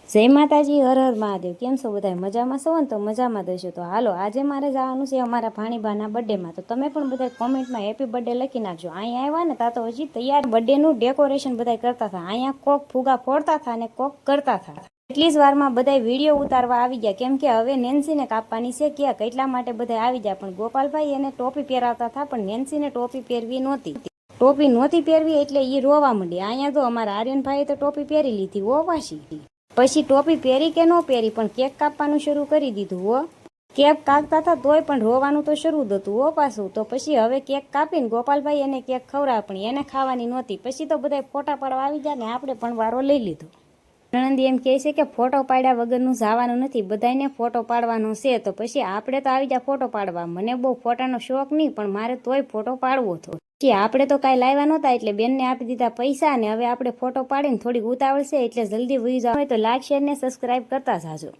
જય માતાજી, હર હર મહાદેવ। કેમ છો બધા? મજામાં છો ને? તો મજામાં દઈશું। તો હાલો, આજે મારે જવાનું છે અમારા ભાણીબાના બર્થડેમાં। તો તમે પણ બધા કોમેન્ટમાં હેપી બર્થડે લખી નાખજો। અહીંયા આવ્યા ને તા તો હજી તૈયાર બર્થડેનું ડેકોરેશન બધા કરતા હતા। અહીંયા કોક ફુગા ફોડતા હતા અને કોક કરતા હતા। એટલી જ વારમાં બધા વિડીયો ઉતારવા આવી ગયા, કેમ કે હવે નેન્સીને કાપવાની છે કેક, એટલા માટે બધા આવી ગયા। પણ ગોપાલભાઈ એને ટોપી પહેરાવતા હતા, પણ નેન્સીને ટોપી પહેરવી નહોતી। ટોપી નહોતી પહેરવી એટલે એ રોવા માંડી। અહીંયા તો અમારા આર્યનભાઈએ તો ટોપી પહેરી લીધી હો પાછી। પછી ટોપી પહેરી કે ન પહેરી પણ કેક કાપવાનું શરૂ કરી દીધું હો। કેક કાપતા હતા તોય પણ રોવાનું તો શરૂ જ હતું હો પાછું। તો પછી હવે કેક કાપીને ગોપાલભાઈ એને કેક ખવડાવે, પણ એને ખાવાની નહોતી। પછી તો બધા ફોટા પાડવા આવી ગયા ને આપણે પણ વારો લઈ લીધો। નણંદી એમ કહે છે કે ફોટો પાડ્યા વગરનું જવાનું નથી, બધાને ફોટો પાડવાનો છે। તો પછી આપણે તો આવી ગયા ફોટો પાડવા। મને બહુ ફોટાનો શોખ નહીં, પણ મારે તોય ફોટો પાડવો હતો। પછી આપણે તો કાંઈ લાવ્યા નહોતા એટલે બેનને આપી દીધા પૈસા, ને હવે આપણે ફોટો પાડીને થોડીક ઉતાવળ છે એટલે જલ્દી વહી જાવ। તો લાઈક શેર ને સબસ્ક્રાઈબ કરતા જાજો।